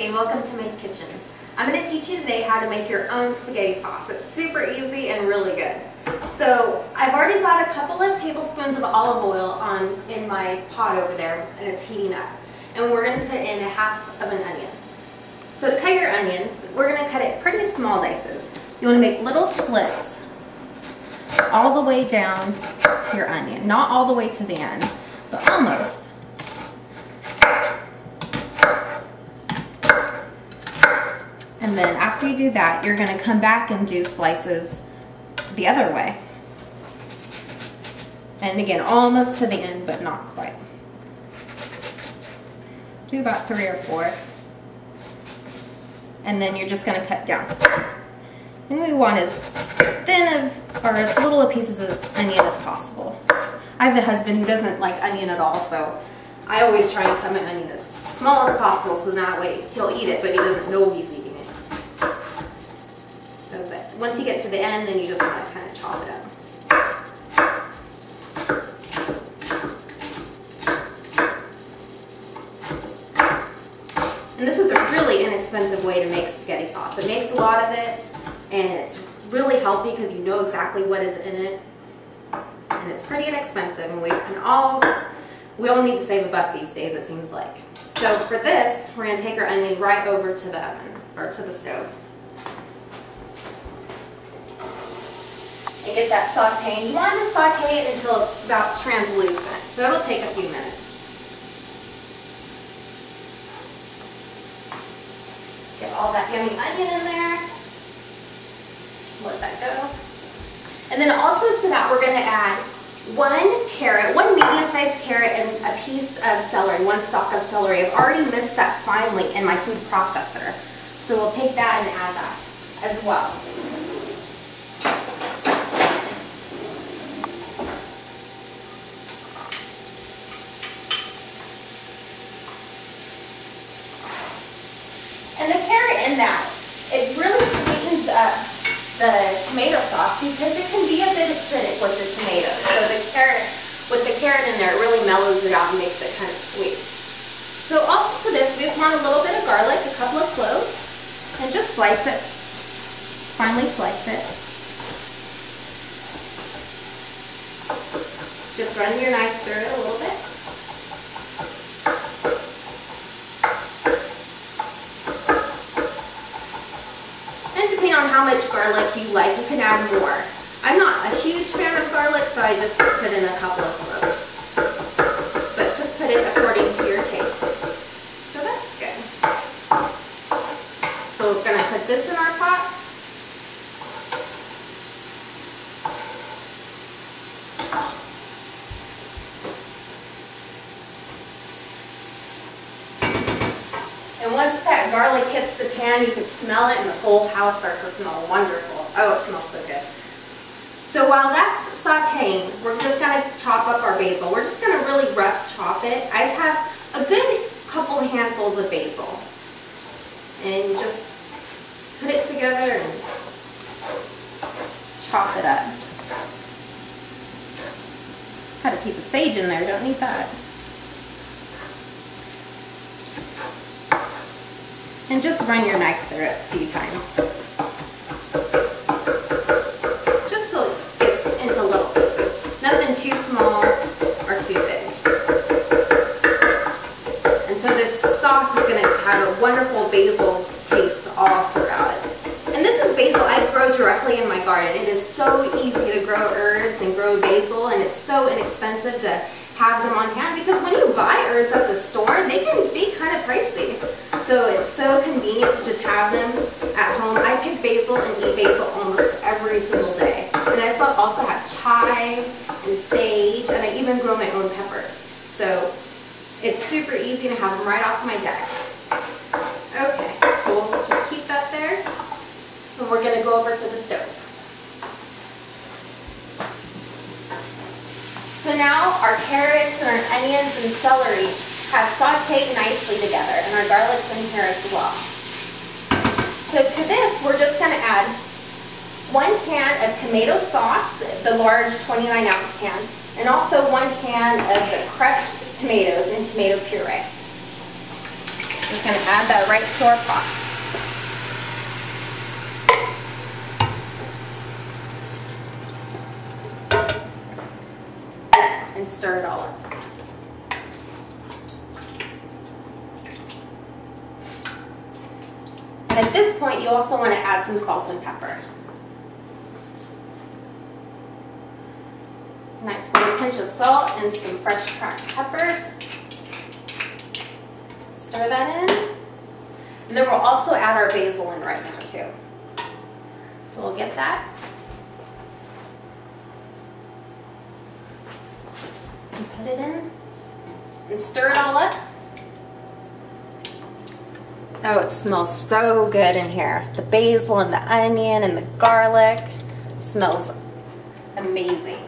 Christine, welcome to my kitchen. I'm going to teach you today how to make your own spaghetti sauce. It's super easy and really good. So I've already got a couple of tablespoons of olive oil in my pot over there, and it's heating up. And we're going to put in 1/2 of an onion. So to cut your onion, we're going to cut it pretty small dices. You want to make little slits all the way down your onion. Not all the way to the end, but almost. And then after you do that, you're going to come back and do slices the other way. And again, almost to the end, but not quite. Do about 3 or 4. And then you're just going to cut down. And we want as thin of, or as little of pieces of onion as possible. I have a husband who doesn't like onion at all, so I always try and cut my onion as small as possible, so that way he'll eat it, but he doesn't know he's eating it. So that once you get to the end, then you just want to kind of chop it up. And this is a really inexpensive way to make spaghetti sauce. It makes a lot of it, and it's really healthy because you know exactly what is in it. And it's pretty inexpensive, and we all need to save $1 these days, it seems like. So for this, we're going to take our onion right over to the oven, or to the stove. And get that sauteing. You want to saute it until it's about translucent, so it'll take a few minutes. Get all that yummy onion in there. Let that go. And then also to that, we're going to add 1 carrot, 1 medium-sized carrot, and a piece of celery, 1 stalk of celery. I've already minced that finely in my food processor. So we'll take that and add that as well. And the carrot in that, it really sweetens up the tomato sauce because it can be a bit acidic with the tomatoes. So with the carrot in there, it really mellows it out and makes it kind of sweet. So also to this, we just want a little bit of garlic, a couple of cloves, and just slice it, finely slice it. Just run your knife through it a little bit. On how much garlic you like, you can add more. I'm not a huge fan of garlic, so I just put in a couple of cloves. But just put it according to your taste. So that's good. So we're going to put this in our pot. And once that garlic hits the pan, you can smell it and the whole house starts to smell wonderful. Oh, it smells so good. So while that's sauteing, we're just going to chop up our basil. We're just going to really rough chop it. I just have a good couple handfuls of basil. And just put it together and chop it up. Had a piece of sage in there, don't need that. And just run your knife through it a few times. Just till it gets into little pieces. Nothing too small or too big. And so this sauce is going to have a wonderful basil taste all throughout it. And this is basil I grow directly in my garden. It is so easy to grow herbs and grow basil, and it's so inexpensive to have them on hand, because when you buy herbs at the store, they can be kind of pricey. So it's so convenient to just have them at home. I pick basil and eat basil almost every single day. And I also have chives and sage, and I even grow my own peppers. So it's super easy to have them right off my deck. Okay, so we'll just keep that there. And we're going to go over to the stove. So now our carrots and our onions and celery have sauteed nicely together, and our garlic's in here as well. So to this, we're just going to add 1 can of tomato sauce, the large 29-ounce can, and also 1 can of the crushed tomatoes and tomato puree. Just going to add that right to our pot. And stir it all up. And at this point, you also want to add some salt and pepper. Nice little pinch of salt and some fresh cracked pepper. Stir that in. And then we'll also add our basil in right now too. So we'll get that. And put it in. And stir it all up. Oh, it smells so good in here. The basil and the onion and the garlic. Smells amazing.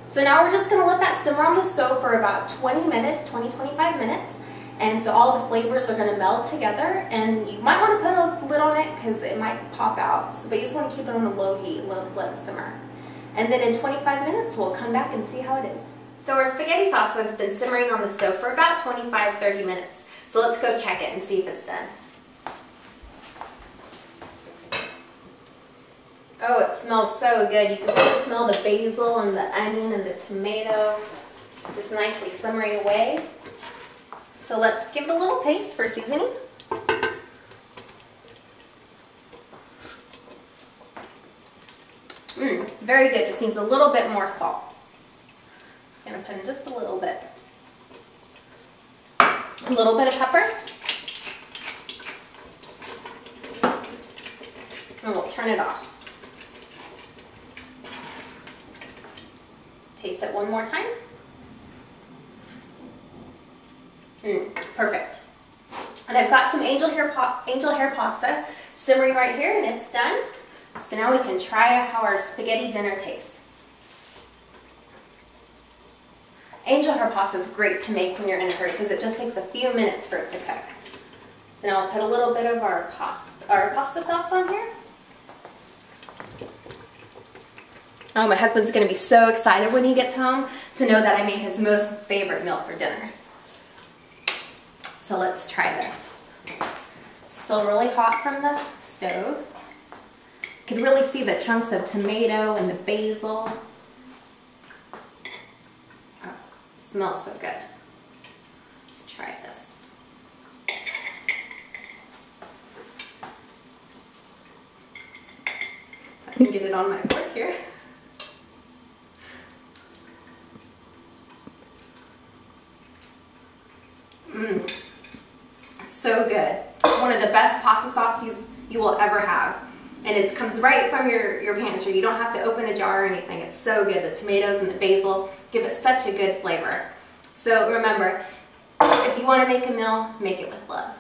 So now we're just going to let that simmer on the stove for about 20 minutes, 20-25 minutes. And so all the flavors are going to meld together. And you might want to put a lid on it because it might pop out. So, but you just want to keep it on a low heat, let it simmer. And then in 25 minutes, we'll come back and see how it is. So our spaghetti sauce has been simmering on the stove for about 25-30 minutes. So let's go check it and see if it's done. Oh, it smells so good. You can really smell the basil and the onion and the tomato just nicely simmering away. So let's give it a little taste for seasoning. Very good. Just needs a little bit more salt. Just going to put in just a little bit. A little bit of pepper. And we'll turn it off. Taste it one more time. Perfect. And I've got some angel hair pasta simmering right here, and it's done. So now we can try how our spaghetti dinner tastes. Angel hair pasta is great to make when you're in a hurry because it just takes a few minutes for it to cook. So now I'll put a little bit of our pasta sauce on here. Oh, my husband's going to be so excited when he gets home to know that I made his most favorite meal for dinner. So let's try this. Still really hot from the stove. You can really see the chunks of tomato and the basil. Oh, smells so good. Let's try this. I can get it on my fork here. So good. It's one of the best pasta sauces you will ever have. And it comes right from your pantry. You don't have to open a jar or anything. It's so good. The tomatoes and the basil give it such a good flavor. So remember, if you want to make a meal, make it with love.